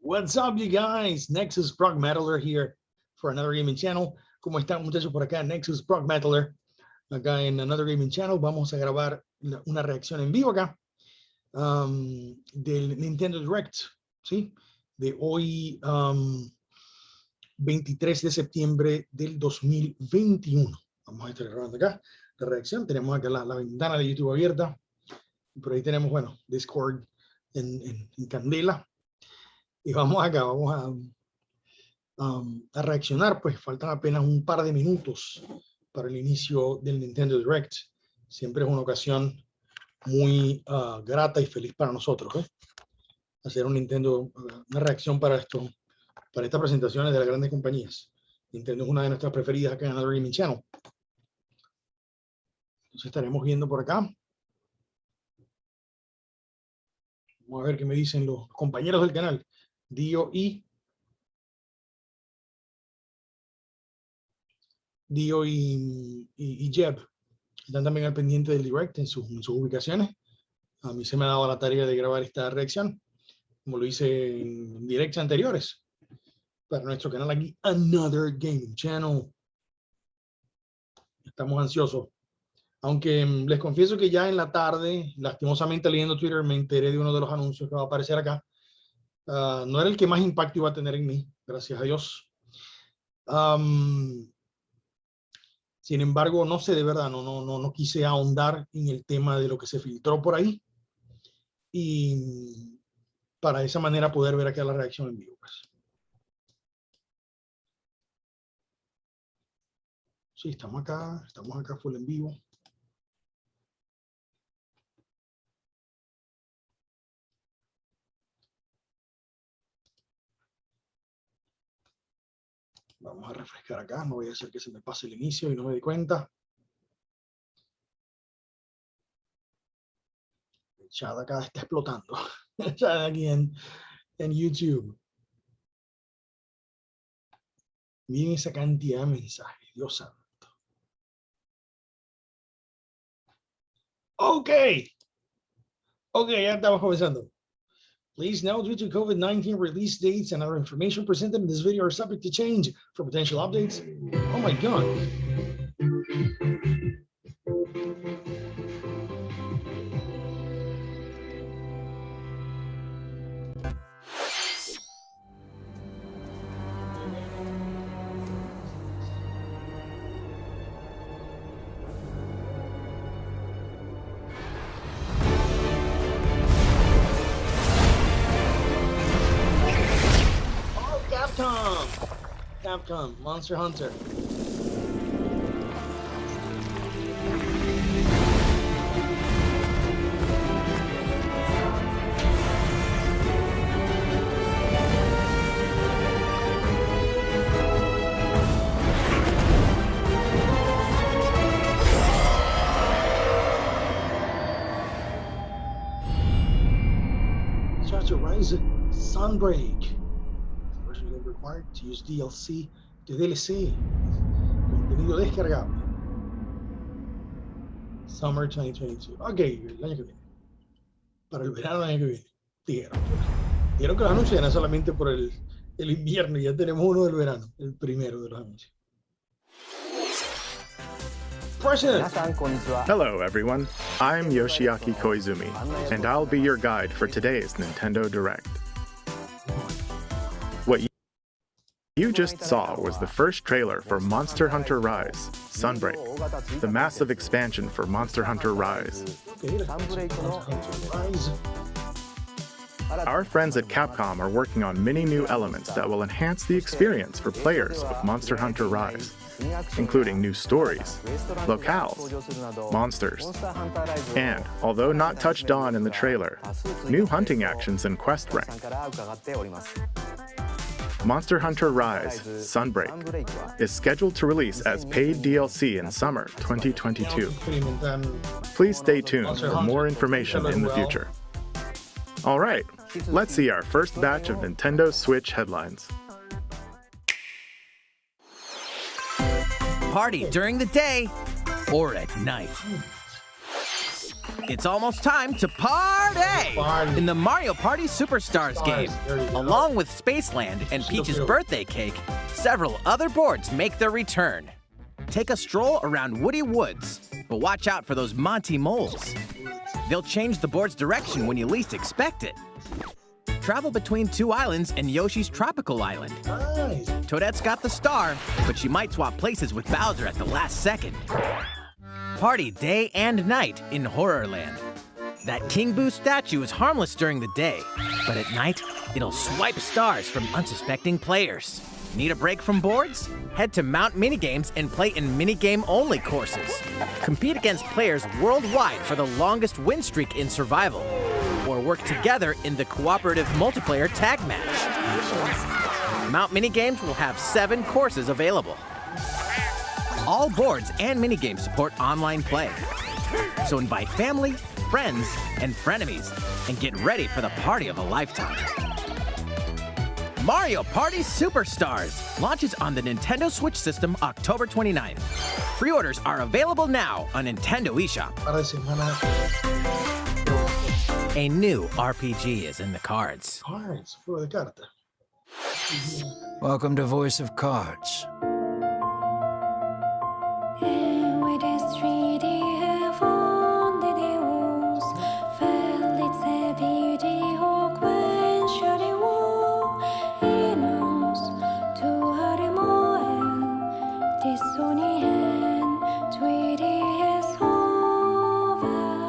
What's up, you guys? Nexus Progmetaller here for another gaming channel. ¿Cómo están, muchachos, por acá? Nexus Progmetaller, acá en Another Gaming Channel. Vamos a grabar una reacción en vivo acá del Nintendo Direct, ¿sí? De hoy, 23 de septiembre del 2021. Vamos a estar grabando acá la reacción. Tenemos acá la ventana de YouTube abierta. Por ahí tenemos, bueno, Discord en candela. Y vamos acá, vamos a reaccionar. Pues faltan apenas un par de minutos para el inicio del Nintendo Direct. Siempre es una ocasión muy grata y feliz para nosotros, ¿eh? Hacer una reacción para esto, para estas presentaciones de las grandes compañías. Nintendo es una de nuestras preferidas acá en Another Gaming Channel. Entonces estaremos viendo por acá. Vamos a ver qué me dicen los compañeros del canal. Dio y Jeb están también al pendiente del direct en sus ubicaciones. A mí se me ha dado la tarea de grabar esta reacción, como lo hice en directs anteriores, para nuestro canal aquí, Another Gaming Channel. Estamos ansiosos. Aunque les confieso que ya en la tarde, lastimosamente leyendo Twitter, me enteré de uno de los anuncios que va a aparecer acá. No era el que más impacto iba a tener en mí, gracias a Dios. Sin embargo, no sé, de verdad, no quise ahondar en el tema de lo que se filtró por ahí. Y para de esa manera poder ver acá la reacción en vivo. Pues. Sí, estamos acá full en vivo. Vamos a refrescar acá, no voy a hacer que se me pase el inicio y no me dé cuenta. El chat acá está explotando. El chat aquí en YouTube. Miren esa cantidad de mensajes, Dios santo. Ok, ya estamos comenzando. Please note, due to COVID-19, release dates and other information presented in this video are subject to change. For potential updates, oh my God. Capcom, Monster Hunter. Starts to rise Sunbreak. Required to use DLC contenido descargable. Summer 2022. Ok, el año que viene. Para el verano del año que viene. Dijeron que los anuncios eran solamente por el invierno. Ya tenemos uno del verano, el primero de los anuncios. Hello everyone, I'm Yoshiaki Koizumi, and I'll be your guide for today's Nintendo Direct. What you just saw was the first trailer for Monster Hunter Rise, Sunbreak, the massive expansion for Monster Hunter Rise. Our friends at Capcom are working on many new elements that will enhance the experience for players of Monster Hunter Rise, including new stories, locales, monsters, and, although not touched on in the trailer, new hunting actions and quest rank. Monster Hunter Rise, Sunbreak, is scheduled to release as paid DLC in summer 2022. Please stay tuned for more information in the future. All right, let's see our first batch of Nintendo Switch headlines. Party during the day or at night. It's almost time to party! In the Mario Party Superstars game. Along with Spaceland and Peach's birthday cake, several other boards make their return. Take a stroll around Woody Woods, but watch out for those Monty moles. They'll change the board's direction when you least expect it. Travel between 2 islands and Yoshi's tropical island. Toadette's got the star, but she might swap places with Bowser at the last second. Party day and night in Horrorland. That King Boo statue is harmless during the day, but at night, it'll swipe stars from unsuspecting players. Need a break from boards? Head to Mount Minigames and play in minigame-only courses. Compete against players worldwide for the longest win streak in survival, or work together in the cooperative multiplayer tag match. Mount Minigames will have 7 courses available. All boards and minigames support online play. So invite family, friends, and frenemies, and get ready for the party of a lifetime. Mario Party Superstars launches on the Nintendo Switch system October 29th. Pre-orders are available now on Nintendo eShop. A new RPG is in the cards. Cards, fuego de carta. Welcome to Voice of Cards.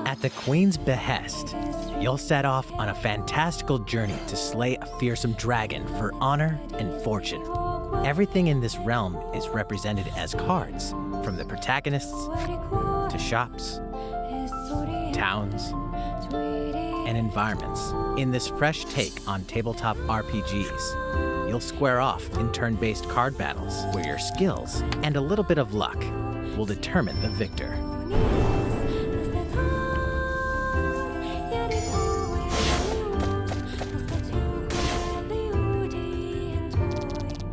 At the Queen's behest, you'll set off on a fantastical journey to slay a fearsome dragon for honor and fortune. Everything in this realm is represented as cards, from the protagonists to shops, towns, and environments. In this fresh take on tabletop RPGs, you'll square off in turn-based card battles where your skills and a little bit of luck will determine the victor.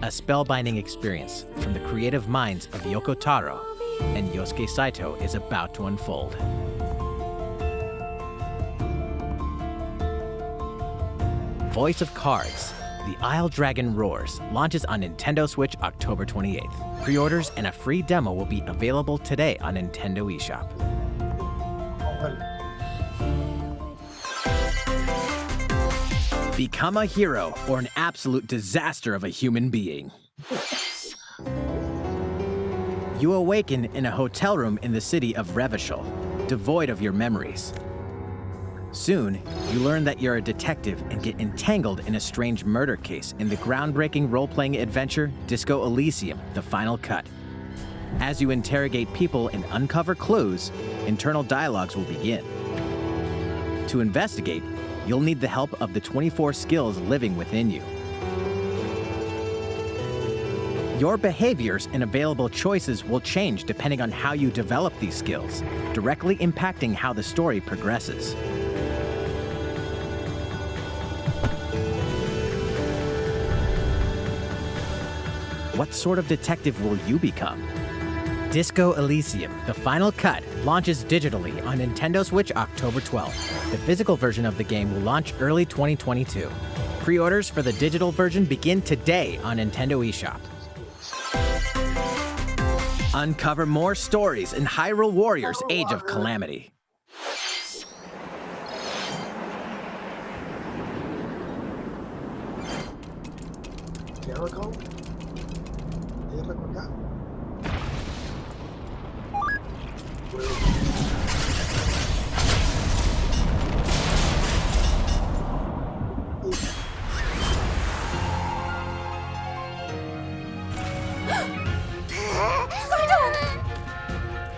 A spellbinding experience from the creative minds of Yoko Taro and Yosuke Saito is about to unfold. Voice of Cards, The Isle Dragon Roars launches on Nintendo Switch October 28th. Pre-orders and a free demo will be available today on Nintendo eShop. Become a hero or an absolute disaster of a human being. You awaken in a hotel room in the city of Revachol, devoid of your memories. Soon, you learn that you're a detective and get entangled in a strange murder case in the groundbreaking role-playing adventure Disco Elysium: The Final Cut. As you interrogate people and uncover clues, internal dialogues will begin. To investigate, you'll need the help of the 24 skills living within you. Your behaviors and available choices will change depending on how you develop these skills, directly impacting how the story progresses. What sort of detective will you become? Disco Elysium: The Final Cut launches digitally on Nintendo Switch October 12th. The physical version of the game will launch early 2022. Pre-orders for the digital version begin today on Nintendo eShop. Uncover more stories in Hyrule Warriors: Age of Calamity.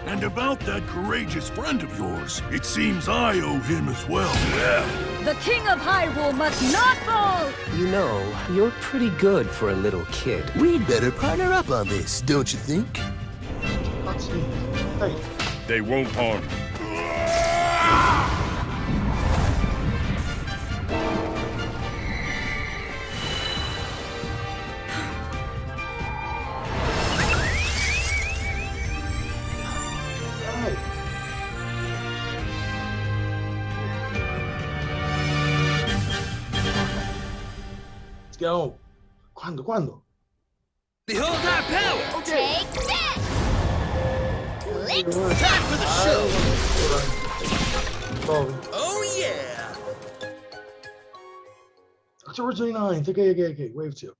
And about that courageous friend of yours, it seems I owe him as well. The King of Hyrule must not fall! You know, you're pretty good for a little kid. We'd better partner up on this, don't you think? They won't harm you. Let's go. ¿Cuándo? Behold our power! Take that! Licks! Time for the show! Oh, yeah! October 29th. Okay. Wave 2.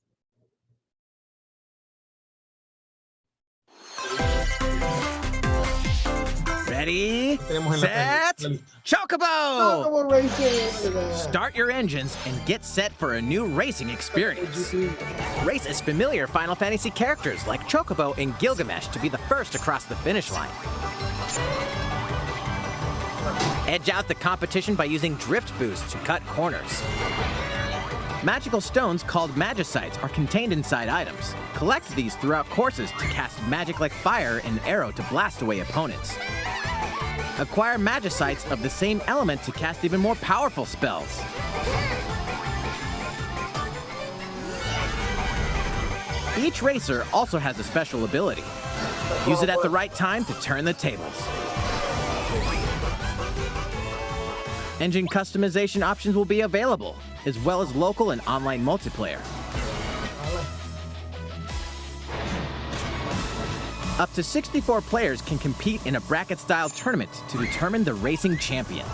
Ready, set, Chocobo! Chocobo racing! Start your engines and get set for a new racing experience. Race as familiar Final Fantasy characters like Chocobo and Gilgamesh to be the first across the finish line. Edge out the competition by using drift boost to cut corners. Magical stones called Magicites are contained inside items. Collect these throughout courses to cast magic like fire and arrow to blast away opponents. Acquire Magicites of the same element to cast even more powerful spells. Each racer also has a special ability. Use it at the right time to turn the tables. Engine customization options will be available, as well as local and online multiplayer. Up to 64 players can compete in a bracket-style tournament to determine the racing champion.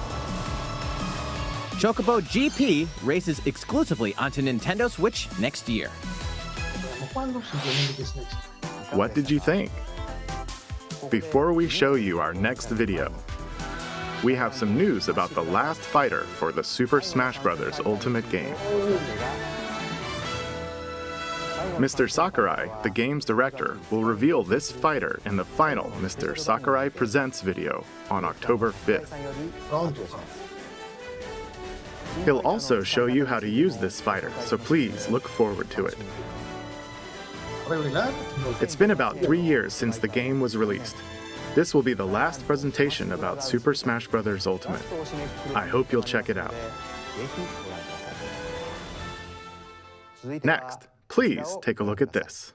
Chocobo GP races exclusively onto Nintendo Switch next year. What did you think? Before we show you our next video, we have some news about the last fighter for the Super Smash Bros. Ultimate game. Mr. Sakurai, the game's director, will reveal this fighter in the final Mr. Sakurai Presents video on October 5th. He'll also show you how to use this fighter, so please look forward to it. It's been about 3 years since the game was released. This will be the last presentation about Super Smash Bros. Ultimate. I hope you'll check it out. Next, please take a look at this.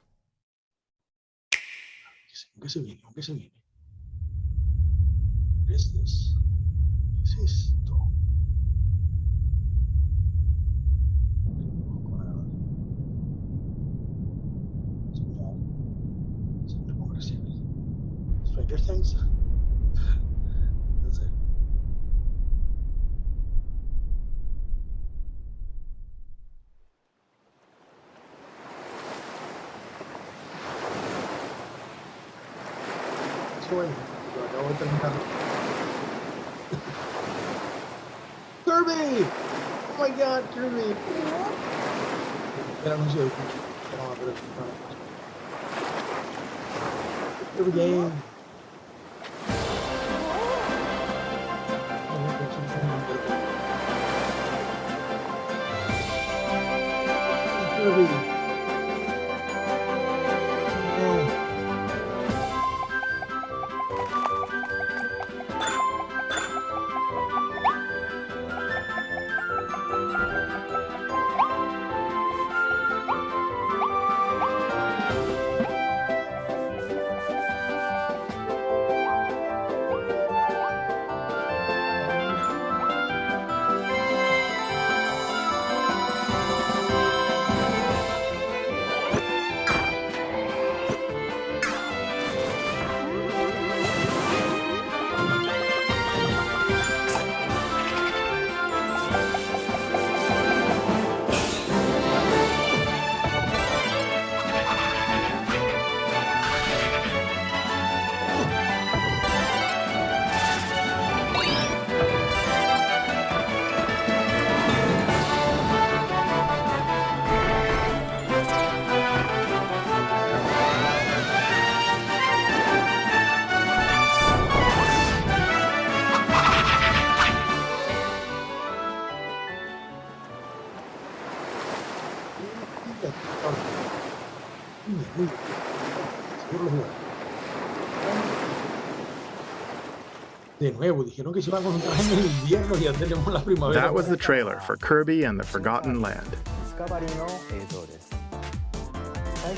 ¿Qué se viene? ¿Qué es this? ¿Qué es esto? Stranger Things. That's it. Bueno, lo acabo de terminar. Kirby! Oh my God, Kirby! El anuncio de Kirby Game. Kirby. De nuevo, dijeron que se iban a concentrar en el invierno y ya tenemos la primavera. That was the trailer for Kirby and the Forgotten Land.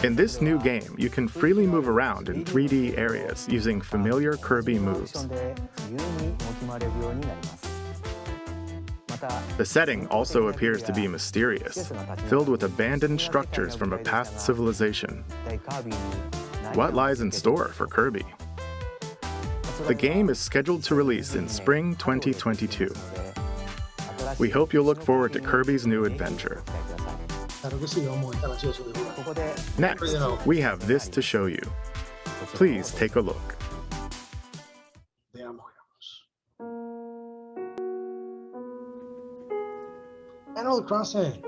In this new game, you can freely move around in 3D areas using familiar Kirby moves. The setting also appears to be mysterious, filled with abandoned structures from a past civilization. What lies in store for Kirby? The game is scheduled to release in spring 2022. We hope you'll look forward to Kirby's new adventure. Next, we have this to show you. Please take a look. Animal Crossing.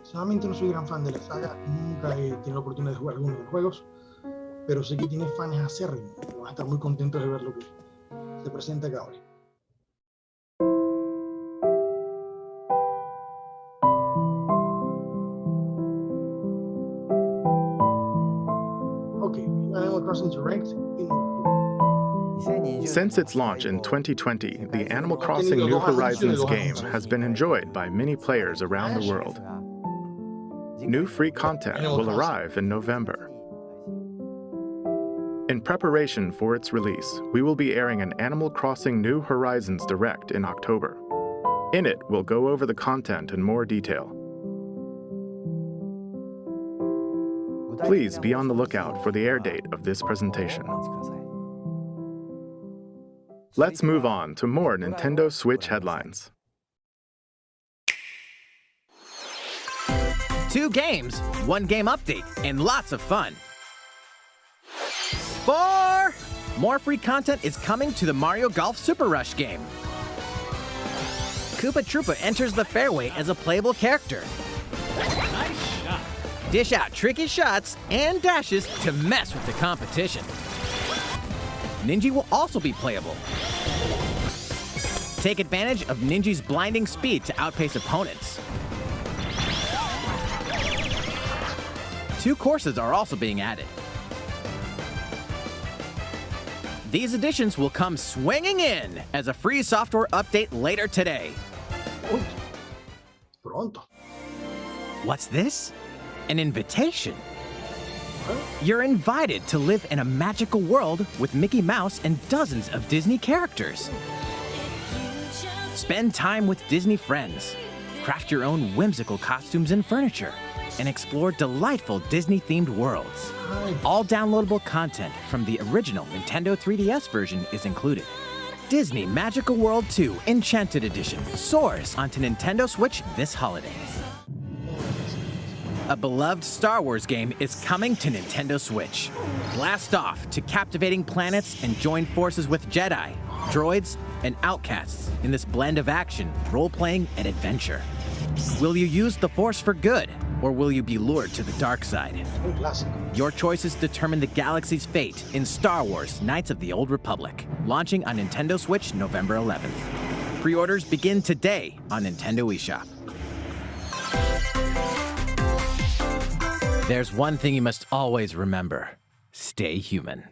Solamente no soy gran fan de la saga, nunca he tenido la oportunidad de jugar algunos de los juegos, pero sé que tiene fans acérrimos y van a estar muy contentos de ver lo que se presenta acá hoy. Okay, Animal Crossing Direct Since its launch in 2020, the Animal Crossing New Horizons game has been enjoyed by many players around the world. New free content will arrive in November. In preparation for its release, we will be airing an Animal Crossing New Horizons Direct in October. In it, we'll go over the content in more detail. Please be on the lookout for the air date of this presentation. Let's move on to more Nintendo Switch headlines. 2 games, 1 game update, and lots of fun. 4! More free content is coming to the Mario Golf Super Rush game. Koopa Troopa enters the fairway as a playable character. Nice shot. Dish out tricky shots and dashes to mess with the competition. Ninja will also be playable. Take advantage of Ninja's blinding speed to outpace opponents. 2 courses are also being added. These additions will come swinging in as a free software update later today. Pronto. What's this? An invitation. You're invited to live in a magical world with Mickey Mouse and dozens of Disney characters. Spend time with Disney friends, craft your own whimsical costumes and furniture, and explore delightful Disney-themed worlds. All downloadable content from the original Nintendo 3DS version is included. Disney Magical World 2 Enchanted Edition soars onto Nintendo Switch this holiday. A beloved Star Wars game is coming to Nintendo Switch. Blast off to captivating planets and join forces with Jedi, droids, and outcasts in this blend of action, role-playing, and adventure. Will you use the Force for good, or will you be lured to the dark side? Your choices determine the galaxy's fate in Star Wars Knights of the Old Republic, launching on Nintendo Switch November 11th. Pre-orders begin today on Nintendo eShop. There's one thing you must always remember. Stay human.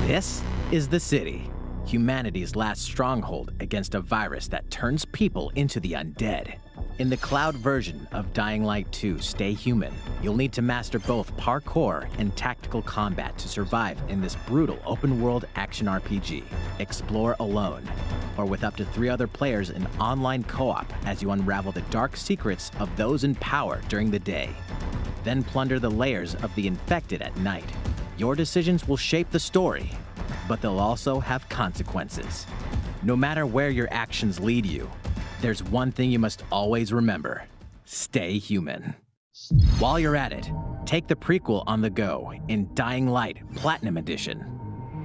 This is the city, humanity's last stronghold against a virus that turns people into the undead. In the cloud version of Dying Light 2 Stay Human, you'll need to master both parkour and tactical combat to survive in this brutal open-world action RPG. Explore alone, or with up to 3 other players in online co-op as you unravel the dark secrets of those in power during the day. Then plunder the layers of the infected at night. Your decisions will shape the story, but they'll also have consequences. No matter where your actions lead you, there's one thing you must always remember. Stay human. While you're at it, take the prequel on the go in Dying Light Platinum Edition.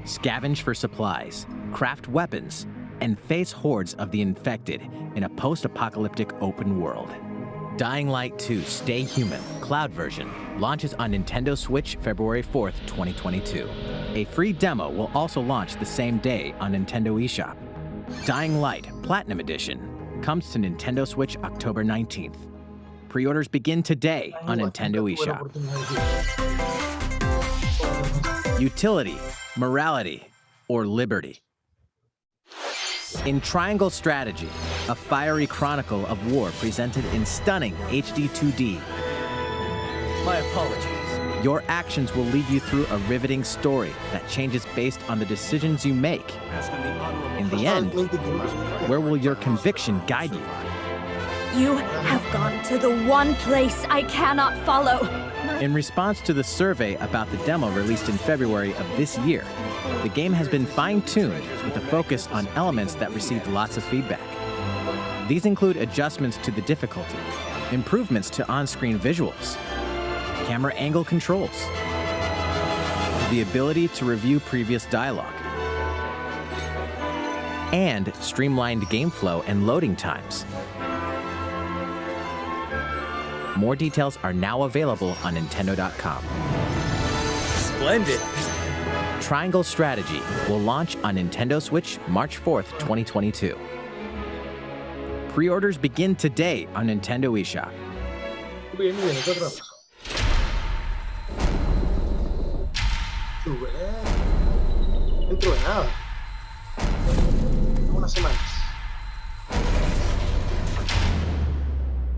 Scavenge for supplies, craft weapons, and face hordes of the infected in a post-apocalyptic open world. Dying Light 2 Stay Human Cloud version launches on Nintendo Switch February 4th, 2022. A free demo will also launch the same day on Nintendo eShop. Dying Light Platinum Edition comes to Nintendo Switch October 19th. Pre-orders begin today on Nintendo eShop. Utility, morality, or liberty. In Triangle Strategy, a fiery chronicle of war presented in stunning HD 2D. My apologies. Your actions will lead you through a riveting story that changes based on the decisions you make. In the end, where will your conviction guide you? You have gone to the one place I cannot follow. In response to the survey about the demo released in February of this year, the game has been fine-tuned with a focus on elements that received lots of feedback. These include adjustments to the difficulty, improvements to on-screen visuals, camera angle controls, the ability to review previous dialogue, and streamlined game flow and loading times. More details are now available on Nintendo.com. Splendid. Triangle Strategy will launch on Nintendo Switch March 4th, 2022. Pre-orders begin today on Nintendo eShop. Bien, bien, ¿qué otra cosa? Dentro de nada. Unas semanas.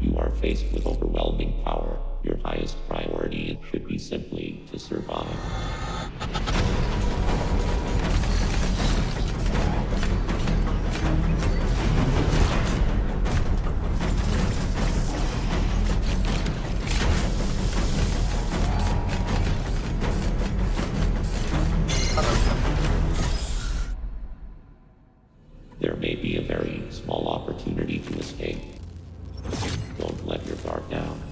You are faced with overwhelming power. Your highest priority should be simply to survive. There may be a very small opportunity to escape. Don't let your guard down.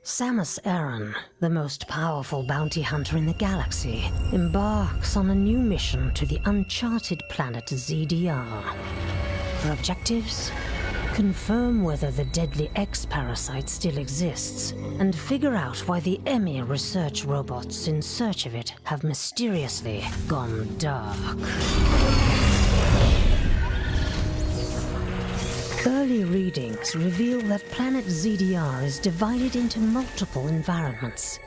Samus Aran, the most powerful bounty hunter in the galaxy, embarks on a new mission to the uncharted planet ZDR. Her objectives? Confirm whether the deadly X-parasite still exists, and figure out why the EMI research robots in search of it have mysteriously gone dark. Early readings reveal that planet ZDR is divided into multiple environments,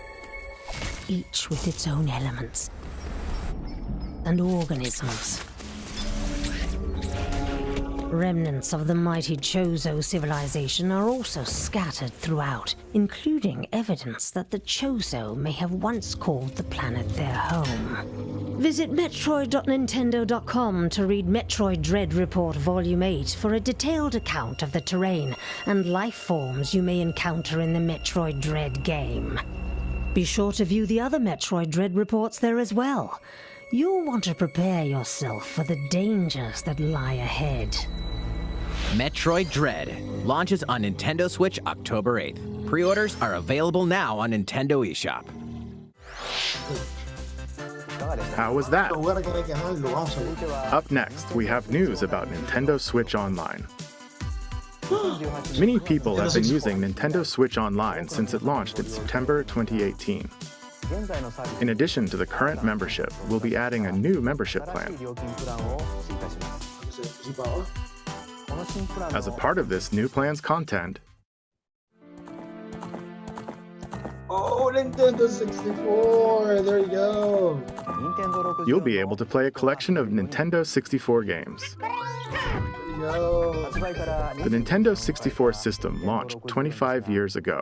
each with its own elements and organisms. Remnants of the mighty Chozo civilization are also scattered throughout, including evidence that the Chozo may have once called the planet their home. Visit Metroid.Nintendo.com to read Metroid Dread Report Volume 8 for a detailed account of the terrain and life forms you may encounter in the Metroid Dread game. Be sure to view the other Metroid Dread reports there as well. You'll want to prepare yourself for the dangers that lie ahead. Metroid Dread launches on Nintendo Switch October 8th. Pre-orders are available now on Nintendo eShop. How was that? Up next, we have news about Nintendo Switch Online. Many people have been using Nintendo Switch Online since it launched in September 2018. In addition to the current membership, we'll be adding a new membership plan. As a part of this new plan's content, oh, Nintendo 64, there you go. You'll be able to play a collection of Nintendo 64 games. There you go. The Nintendo 64 system launched 25 years ago.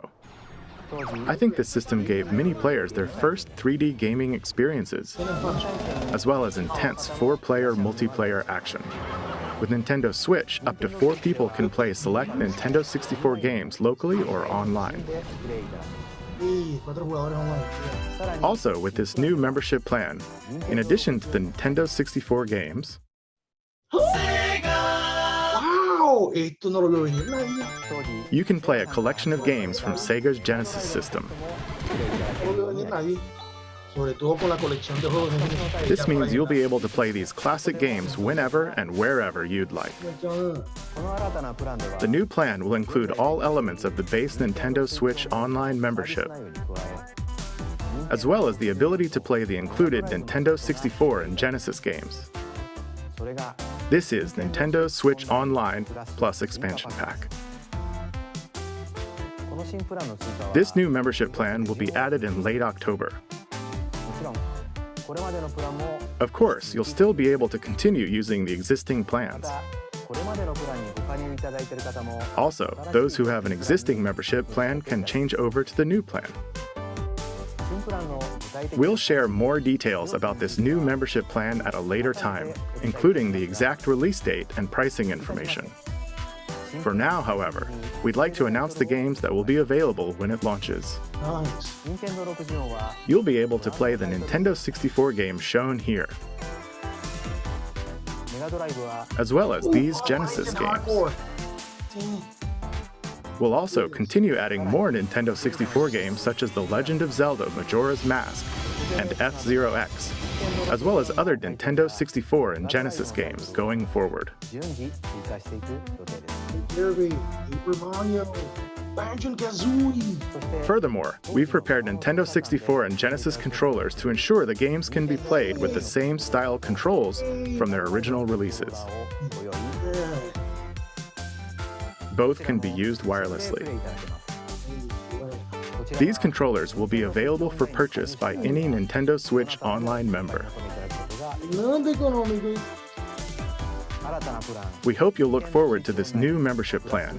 I think this system gave many players their first 3D gaming experiences, as well as intense 4-player multiplayer action. With Nintendo Switch, up to 4 people can play select Nintendo 64 games locally or online. Also, with this new membership plan, in addition to the Nintendo 64 games, you can play a collection of games from Sega's Genesis system. Sobre todo con la colección de juegos de This means you'll be able to play these classic games whenever and wherever you'd like. The new plan will include all elements of the base Nintendo Switch Online membership, as well as the ability to play the included Nintendo 64 and Genesis games. This is Nintendo Switch Online plus Expansion Pack. This new membership plan will be added in late October. Of course, you'll still be able to continue using the existing plans. Also, those who have an existing membership plan can change over to the new plan. We'll share more details about this new membership plan at a later time, including the exact release date and pricing information. For now, however, we'd like to announce the games that will be available when it launches. Nice. You'll be able to play the Nintendo 64 games shown here, as well as these Genesis games. We'll also continue adding more Nintendo 64 games such as The Legend of Zelda Majora's Mask and F-Zero X, as well as other Nintendo 64 and Genesis games going forward. Furthermore, we've prepared Nintendo 64 and Genesis controllers to ensure the games can be played with the same style controls from their original releases. Both can be used wirelessly. These controllers will be available for purchase by any Nintendo Switch Online member. We hope you'll look forward to this new membership plan,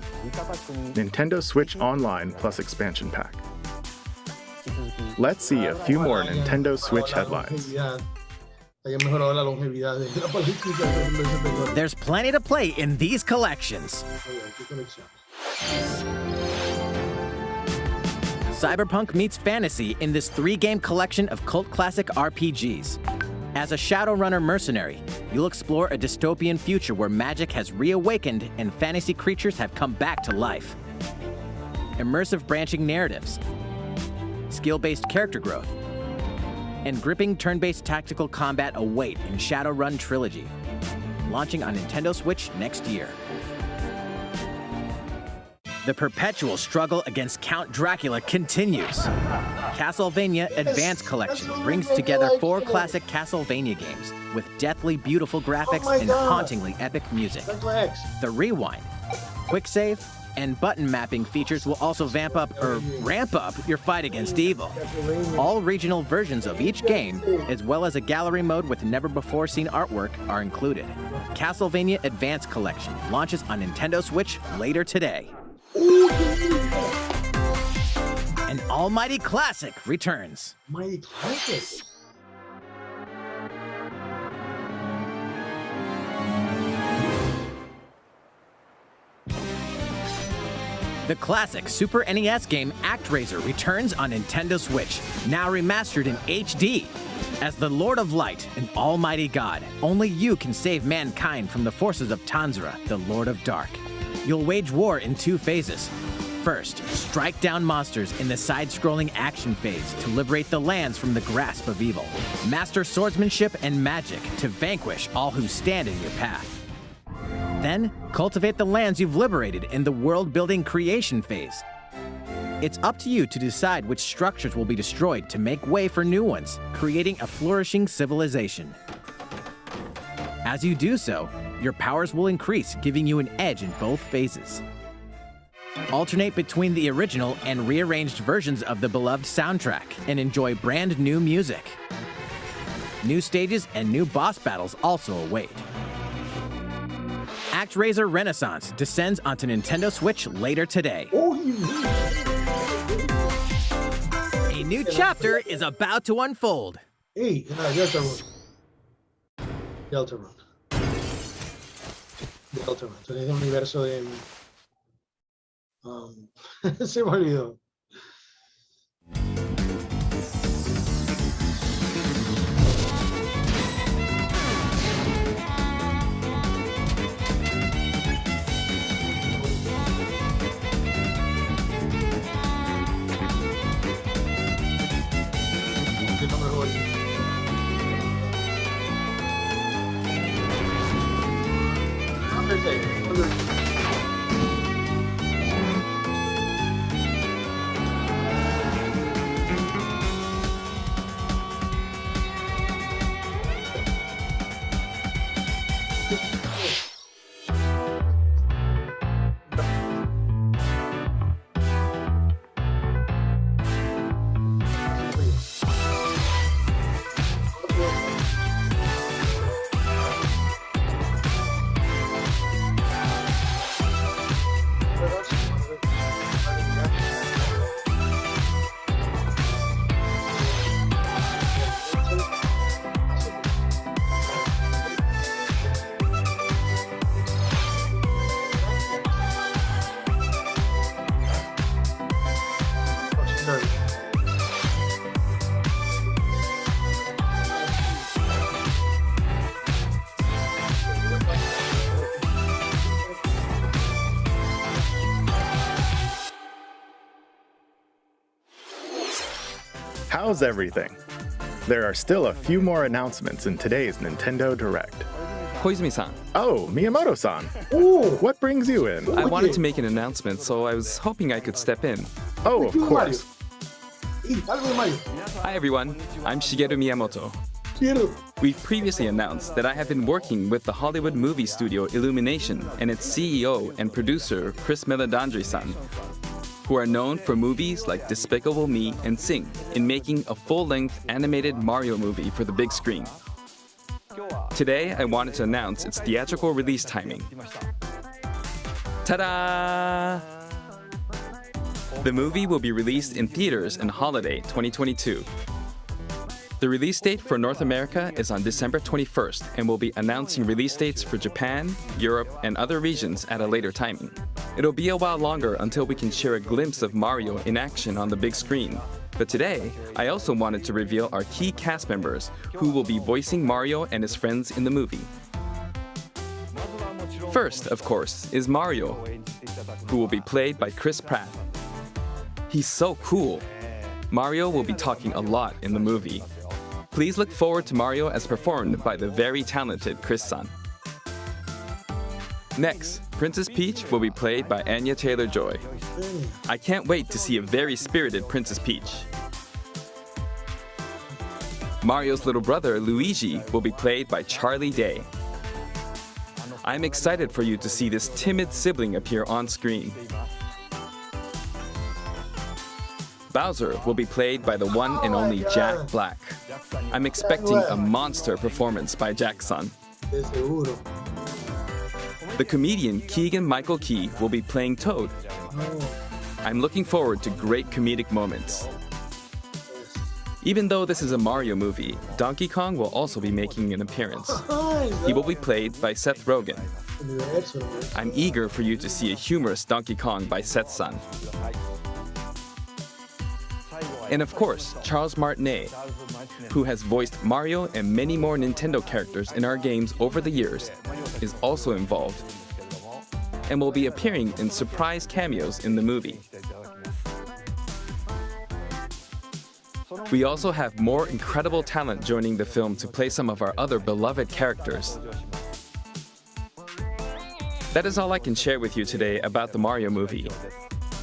Nintendo Switch Online plus Expansion Pack. Let's see a few more Nintendo Switch headlines. There's plenty to play in these collections. Cyberpunk meets fantasy in this 3-game collection of cult classic RPGs. As a Shadowrunner mercenary, you'll explore a dystopian future where magic has reawakened and fantasy creatures have come back to life. Immersive branching narratives, skill-based character growth, and gripping turn-based tactical combat await in Shadowrun Trilogy, launching on Nintendo Switch next year. The perpetual struggle against Count Dracula continues. Castlevania Advance Collection brings together 4 classic Castlevania games with deathly beautiful graphics and hauntingly epic music. The Rewind, Quick Save, and button mapping features will also ramp up your fight against evil. All regional versions of each game, as well as a gallery mode with never-before-seen artwork, are included. Castlevania Advance Collection launches on Nintendo Switch later today. An almighty classic returns. Mighty classic. The classic Super NES game ActRaiser returns on Nintendo Switch, now remastered in HD. As the Lord of Light and Almighty God, only you can save mankind from the forces of Tanzra, the Lord of Dark. You'll wage war in 2 phases. First, strike down monsters in the side-scrolling action phase to liberate the lands from the grasp of evil. Master swordsmanship and magic to vanquish all who stand in your path. Then, cultivate the lands you've liberated in the world-building creation phase. It's up to you to decide which structures will be destroyed to make way for new ones, creating a flourishing civilization. As you do so, your powers will increase, giving you an edge in both phases. Alternate between the original and rearranged versions of the beloved soundtrack and enjoy brand new music. New stages and new boss battles also await. ActRaiser Renaissance descends onto Nintendo Switch later today. A new chapter is about to unfold. Hey, Deltarune. Tenés un universo de... se me olvidó. How's everything? There are still a few more announcements in today's Nintendo Direct. Koizumi-san. Oh, Miyamoto-san. Ooh, what brings you in? I wanted to make an announcement, so I was hoping I could step in. Oh, of course. Hi everyone, I'm Shigeru Miyamoto. We've previously announced that I have been working with the Hollywood movie studio Illumination and its CEO and producer Chris Meledandri-san, who are known for movies like Despicable Me and Sing, in making a full-length animated Mario movie for the big screen. Today, I wanted to announce its theatrical release timing. Ta-da! The movie will be released in theaters in holiday 2022. The release date for North America is on December 21st, and we'll be announcing release dates for Japan, Europe, and other regions at a later timing. It'll be a while longer until we can share a glimpse of Mario in action on the big screen. But today, I also wanted to reveal our key cast members who will be voicing Mario and his friends in the movie. First, of course, is Mario, who will be played by Chris Pratt. He's so cool. Mario will be talking a lot in the movie. Please look forward to Mario as performed by the very talented Chris-san. Next, Princess Peach will be played by Anya Taylor-Joy. I can't wait to see a very spirited Princess Peach. Mario's little brother, Luigi, will be played by Charlie Day. I'm excited for you to see this timid sibling appear on screen. Bowser will be played by the one and only Jack Black. I'm expecting a monster performance by Jack-san. The comedian Keegan-Michael Key will be playing Toad. I'm looking forward to great comedic moments. Even though this is a Mario movie, Donkey Kong will also be making an appearance. He will be played by Seth Rogen. I'm eager for you to see a humorous Donkey Kong by Seth-san. And of course, Charles Martinet, who has voiced Mario and many more Nintendo characters in our games over the years, is also involved and will be appearing in surprise cameos in the movie. We also have more incredible talent joining the film to play some of our other beloved characters. That is all I can share with you today about the Mario movie.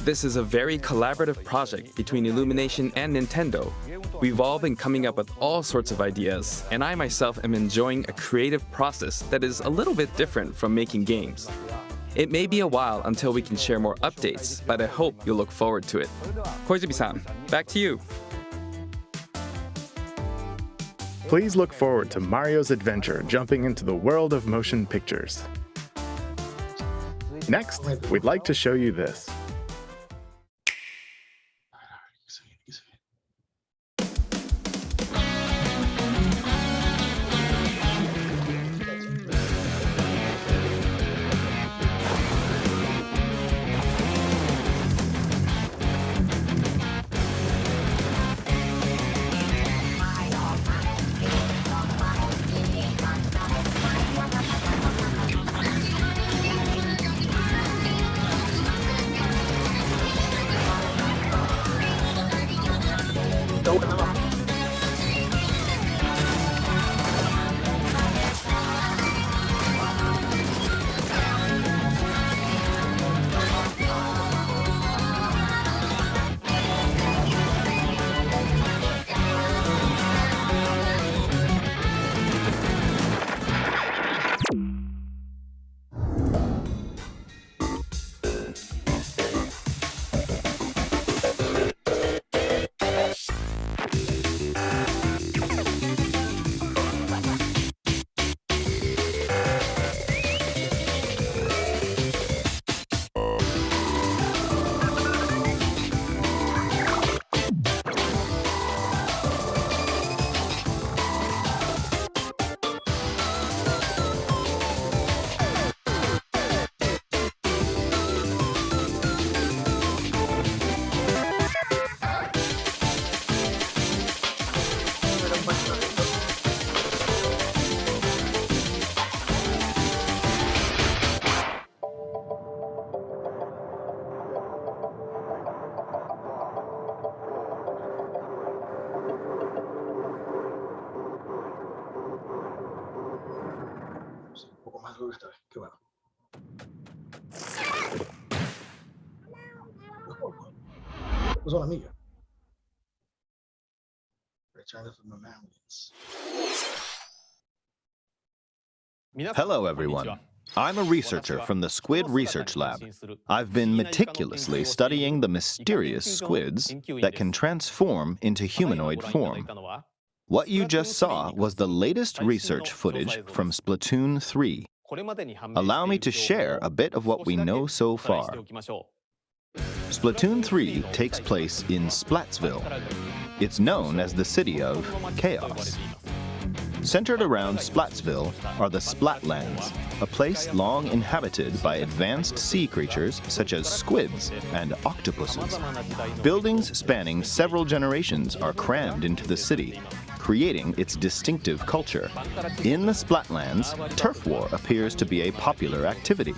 This is a very collaborative project between Illumination and Nintendo. We've all been coming up with all sorts of ideas, and I myself am enjoying a creative process that is a little bit different from making games. It may be a while until we can share more updates, but I hope you'll look forward to it. Koizumi-san, back to you. Please look forward to Mario's adventure jumping into the world of motion pictures. Next, we'd like to show you this. What's on, amiga? Return from the mountains. Hello, everyone. I'm a researcher from the Squid Research Lab. I've been meticulously studying the mysterious squids that can transform into humanoid form. What you just saw was the latest research footage from Splatoon 3. Allow me to share a bit of what we know so far. Splatoon 3 takes place in Splatsville. It's known as the City of Chaos. Centered around Splatsville are the Splatlands, a place long inhabited by advanced sea creatures such as squids and octopuses. Buildings spanning several generations are crammed into the city, creating its distinctive culture. In the Splatlands, turf war appears to be a popular activity.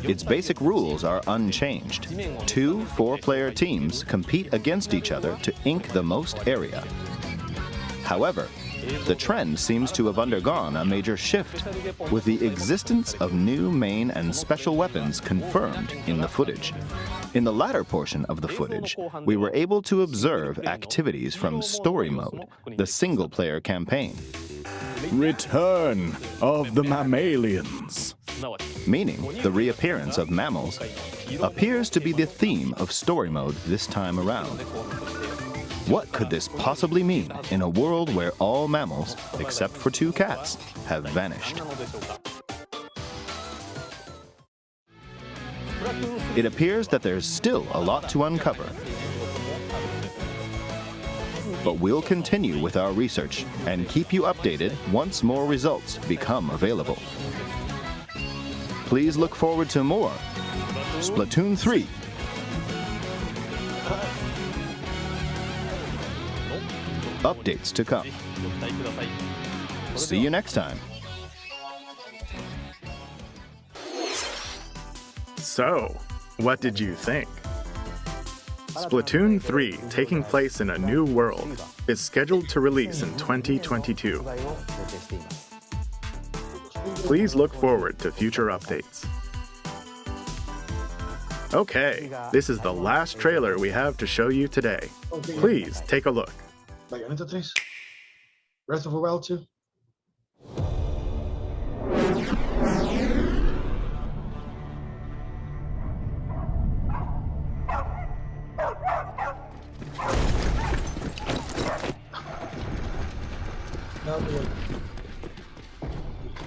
Its basic rules are unchanged. 2 4-player teams compete against each other to ink the most area. However, the trend seems to have undergone a major shift, with the existence of new main and special weapons confirmed in the footage. In the latter portion of the footage, we were able to observe activities from Story Mode, the single-player campaign. Return of the mammalians. Meaning the reappearance of mammals appears to be the theme of Story Mode this time around. What could this possibly mean in a world where all mammals, except for 2 cats, have vanished? It appears that there's still a lot to uncover. But we'll continue with our research and keep you updated once more results become available. Please look forward to more Splatoon 3. Updates to come. See you next time. So, what did you think? Splatoon 3, taking place in a new world, is scheduled to release in 2022. Please look forward to future updates. Okay, this is the last trailer we have to show you today. Please take a look. Bayonetta 3. Breath of the Wild 2.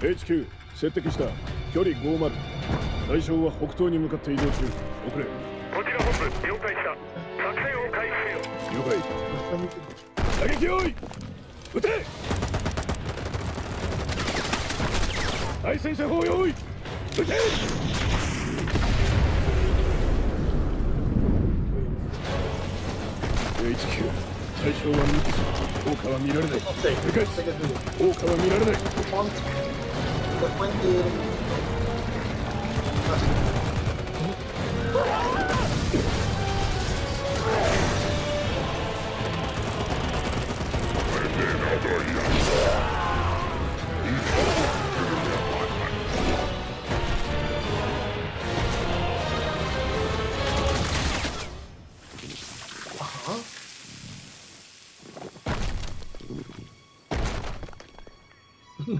HQ 接敵した距離50対象は北東に向かって移動中遅れこちら本部了解した作戦を開始せよ了解打撃用意撃て対戦車砲用意撃てHQ 対象は3つ効果は見られない理解効果は見られない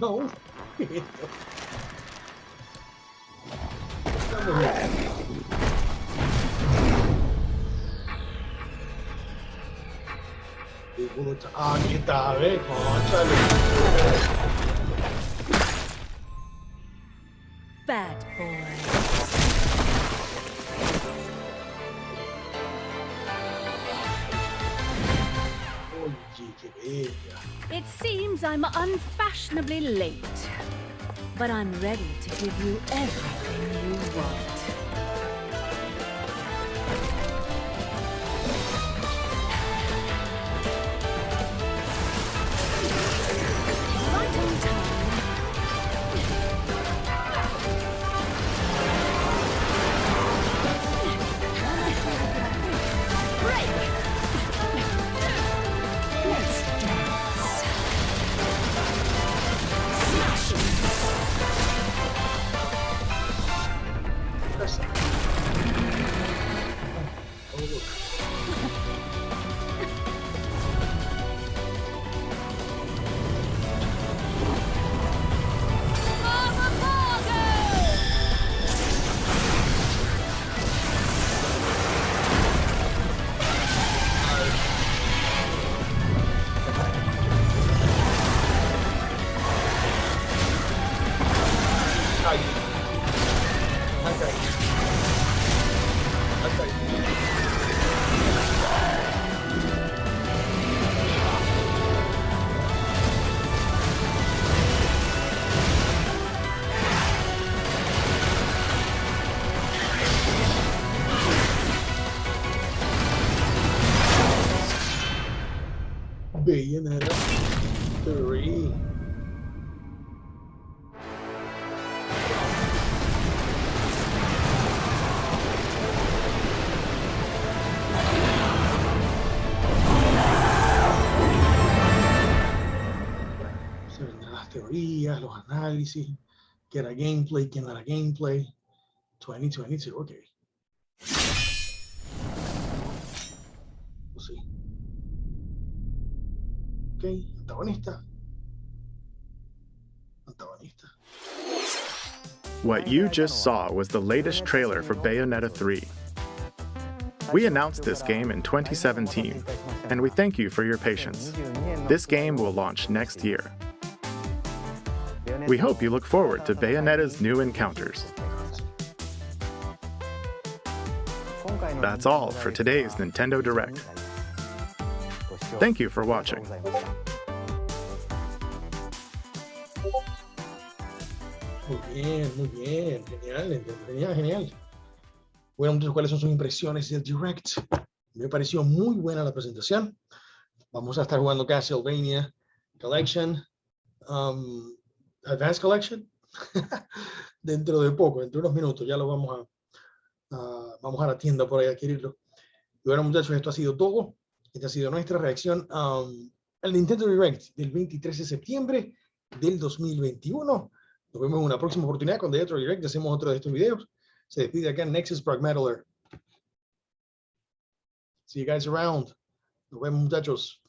No. Aquí está, ve, cónchale. Bad boy. It seems I'm unfashionably late, but I'm ready to give you everything you want. Right on time. Break! Let's dance. Smash it! Bayonetta 3. Se vendrán las teorías, los análisis, qué era gameplay, qué no era gameplay. 2022, ok. Sí. Ok, antagonista. Antagonista. What you just saw was the latest trailer for Bayonetta 3. We announced this game in 2017, and we thank you for your patience. This game will launch next year. We hope you look forward to Bayonetta's new encounters. That's all for today's Nintendo Direct. Thank you for watching. Muy bien, genial. Bueno, entonces, ¿cuáles son sus impresiones del Direct? Me pareció muy buena la presentación. Vamos a estar jugando Castlevania Collection, Advanced Collection, dentro de poco, dentro de unos minutos, ya lo vamos a la tienda por ahí a adquirirlo. Y bueno, muchachos, esto ha sido todo. Esta ha sido nuestra reacción al Nintendo Direct del 23 de septiembre del 2021. Nos vemos en una próxima oportunidad cuando haya otro Direct. Hacemos otro de estos videos. Se despide acá Nexus Progmetaller. See you guys around. Nos vemos, muchachos.